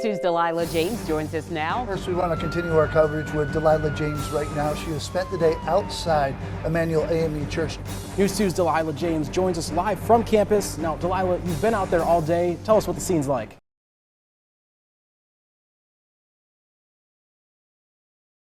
News 2's Dalilah James joins us now. First, we want to continue our coverage with Dalilah James right now. She has spent the day outside Emmanuel AME Church. News 2's Dalilah James joins us live from campus. Now, Dalilah, you've been out there all day. Tell us what the scene's like.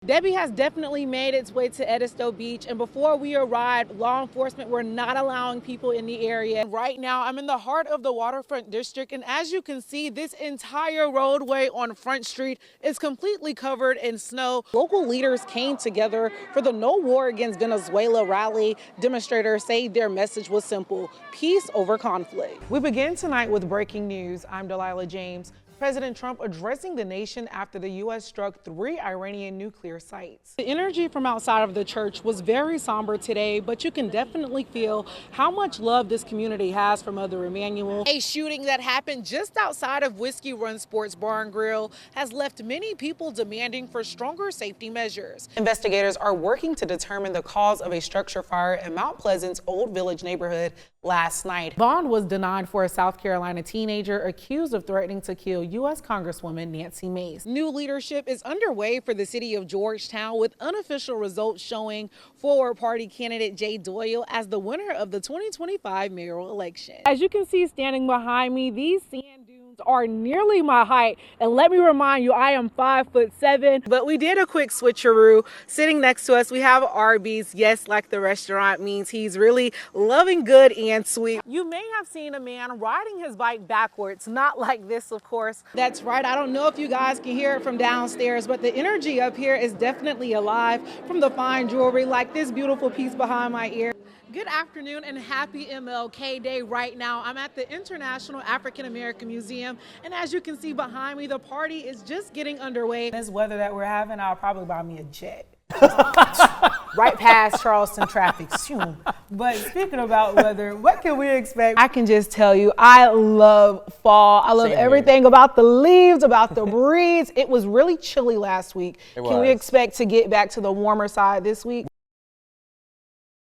Debbie has definitely made its way to Edisto Beach, and before we arrived, law enforcement were not allowing people in the area. Right now, I'm in the heart of the waterfront district, and as you can see, this entire roadway on Front Street is completely covered in snow. Local leaders came together for the No War Against Venezuela rally. Demonstrators say their message was simple: peace over conflict. We begin tonight with breaking news. I'm Dalilah James. President Trump addressing the nation after the U.S. struck 3 Iranian nuclear sites. The energy from outside of the church was very somber today, but you can definitely feel how much love this community has for Mother Emanuel. A shooting that happened just outside of Whiskey Run Sports Bar and Grill has left many people demanding for stronger safety measures. Investigators are working to determine the cause of a structure fire in Mount Pleasant's Old Village neighborhood last night. Bond was denied for a South Carolina teenager accused of threatening to kill U.S. Congresswoman Nancy Mace. New leadership is underway for the city of Georgetown, with unofficial results showing forward party candidate Jay Doyle as the winner of the 2025 mayoral election. As you can see standing behind me, these sand dunes are nearly my height, and let me remind you, I am 5'7". But we did a quick switcheroo. Sitting next to us, we have Arby's. Yes, like the restaurant, means he's really loving good and sweet. You may have seen a man riding his bike backwards, not like this, of course. That's right. I don't know if you guys can hear it from downstairs, but the energy up here is definitely alive, from the fine jewelry like this beautiful piece behind my ear. Good afternoon and happy MLK Day. Right now, I'm at the International African American Museum, and as you can see behind me, the party is just getting underway. This weather that we're having, I'll probably buy me a jet. Right past Charleston traffic soon. But speaking about weather, what can we expect? I can just tell you, I love fall. I love everything about the leaves, about the breeze. It was really chilly last week. Can we expect to get back to the warmer side this week?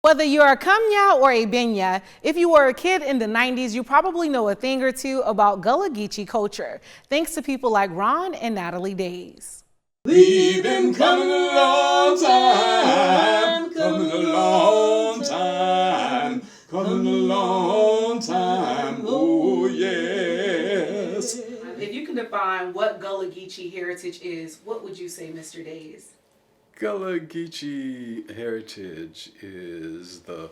Whether you're a Kamya or a Benya, if you were a kid in the 90s, you probably know a thing or two about Gullah Geechee culture, thanks to people like Ron and Natalie Days. We've been coming a long time, coming a long time, coming a long time, oh yes. If you can define what Gullah Geechee heritage is, what would you say, Mr. Days? Gullah Geechee heritage is the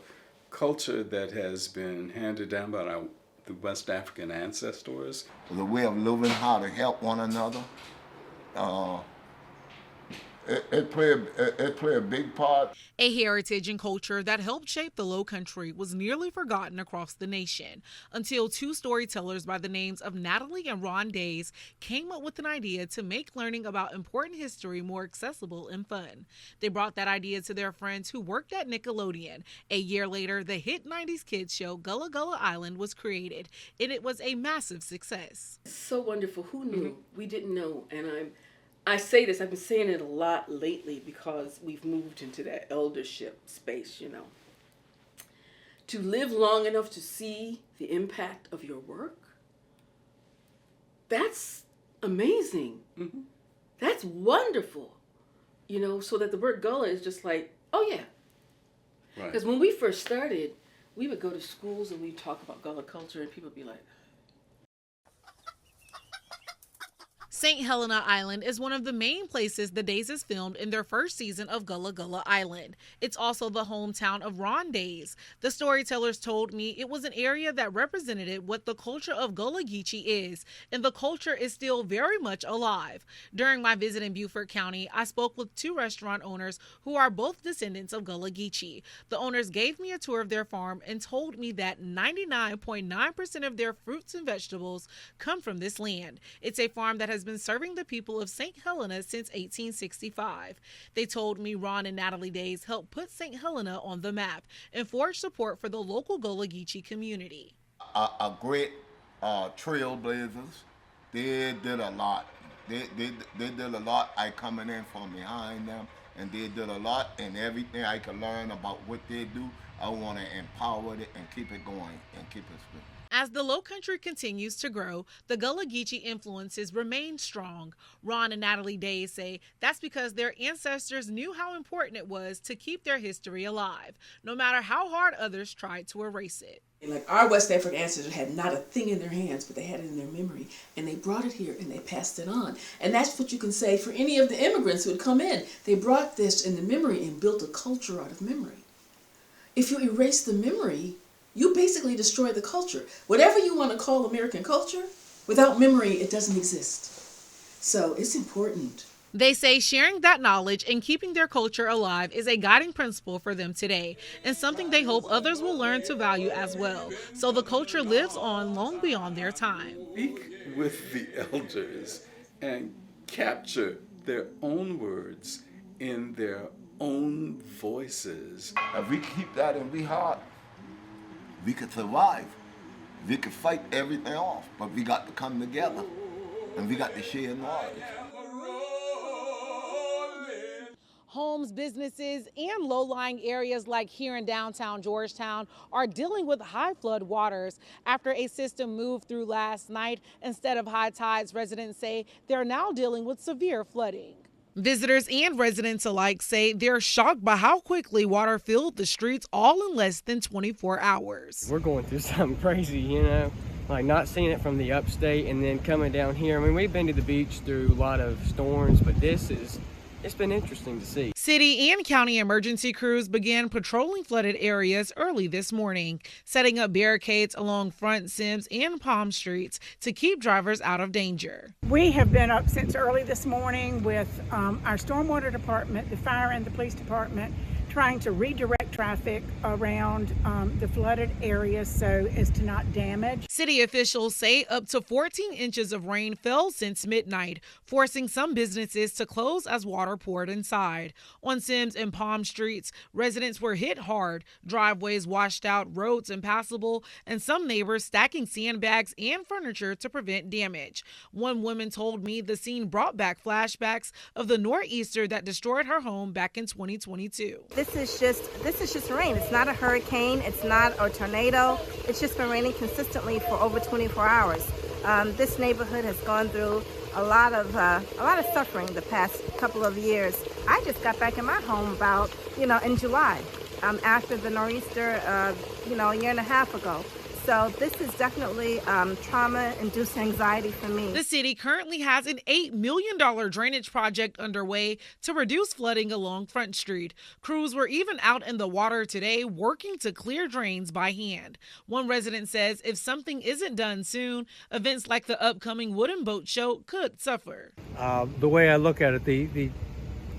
culture that has been handed down by the West African ancestors. The way of living, how to help one another. It play a big part. A heritage and culture that helped shape the Low Country was nearly forgotten across the nation until 2 storytellers by the names of Natalie and Ron Days came up with an idea to make learning about important history more accessible and fun. They brought that idea to their friends who worked at Nickelodeon. A year later, the hit 90s kids show Gullah Gullah Island was created, and it was a massive success. So wonderful. Who knew? We didn't know, and I say this, I've been saying it a lot lately because we've moved into that eldership space, you know. To live long enough to see the impact of your work, that's amazing. Mm-hmm. That's wonderful. You know, so that the word Gullah is just like, oh yeah. Because when we first started, we would go to schools and we'd talk about Gullah culture and people would be like, St. Helena Island is one of the main places the Days filmed in their first season of Gullah Gullah Island. It's also the hometown of Ron Days. The storytellers told me it was an area that represented what the culture of Gullah Geechee is, and the culture is still very much alive. During my visit in Beaufort County, I spoke with 2 restaurant owners who are both descendants of Gullah Geechee. The owners gave me a tour of their farm and told me that 99.9% of their fruits and vegetables come from this land. It's a farm that has been serving the people of St. Helena since 1865. They told me Ron and Natalie Days helped put St. Helena on the map and forged support for the local Gullah Geechee community. A great trailblazers. They did a lot. They did a lot. I coming in from behind them, and they did a lot. And everything I could learn about what they do, I want to empower it and keep it going and keep it spinning. As the Low Country continues to grow, the Gullah Geechee influences remain strong. Ron and Natalie Day say that's because their ancestors knew how important it was to keep their history alive, no matter how hard others tried to erase it. Like our West African ancestors had not a thing in their hands, but they had it in their memory, and they brought it here and they passed it on. And that's what you can say for any of the immigrants who had come in. They brought this in the memory and built a culture out of memory. If you erase the memory, you basically destroy the culture. Whatever you want to call American culture, without memory, it doesn't exist. So it's important. They say sharing that knowledge and keeping their culture alive is a guiding principle for them today, and something they hope others will learn to value as well, so the culture lives on long beyond their time. Speak with the elders and capture their own words in their own voices. If we keep that in we heart, we could survive. We could fight everything off, but we got to come together and we got to share knowledge. Homes, businesses, and low-lying areas like here in downtown Georgetown are dealing with high flood waters after a system moved through last night. Instead of high tides, residents say they're now dealing with severe flooding. Visitors and residents alike say they're shocked by how quickly water filled the streets all in less than 24 hours. We're going through something crazy, you know, like not seeing it from the upstate and then coming down here. I mean, we've been to the beach through a lot of storms, but it's been interesting to see. City and county emergency crews began patrolling flooded areas early this morning, setting up barricades along Front, Sims, and Palm Streets to keep drivers out of danger. We have been up since early this morning with our stormwater department, the fire and the police department, trying to redirect traffic around the flooded areas so as to not damage. City officials say up to 14 inches of rain fell since midnight, forcing some businesses to close as water poured inside. On Sims and Palm Streets, residents were hit hard, driveways washed out, roads impassable, and some neighbors stacking sandbags and furniture to prevent damage. One woman told me the scene brought back flashbacks of the nor'easter that destroyed her home back in 2022. This is just rain. It's not a hurricane. It's not a tornado. It's just been raining consistently for over 24 hours. This neighborhood has gone through a lot of suffering the past couple of years. I just got back in my home about, in July, after the nor'easter, a year and a half ago. So this is definitely trauma-induced anxiety for me. The city currently has an $8 million drainage project underway to reduce flooding along Front Street. Crews were even out in the water today working to clear drains by hand. One resident says if something isn't done soon, events like the upcoming Wooden Boat Show could suffer. The way I look at it, the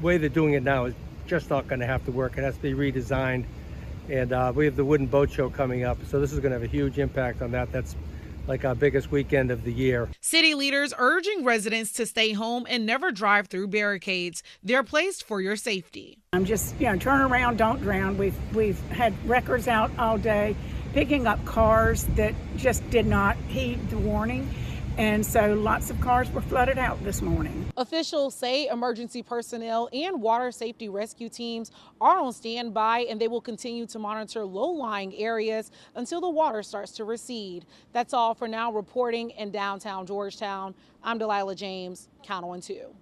way they're doing it now is just not going to have to work. It has to be redesigned. And we have the Wooden Boat Show coming up, so this is going to have a huge impact on that. That's like our biggest weekend of the year. City leaders urging residents to stay home and never drive through barricades. They're placed for your safety. I'm just, turn around, don't drown. We've had wreckers out all day picking up cars that just did not heed the warning. And so lots of cars were flooded out this morning. Officials say emergency personnel and water safety rescue teams are on standby, and they will continue to monitor low-lying areas until the water starts to recede. That's all for now. Reporting in downtown Georgetown, I'm Dalilah James, Count on 2.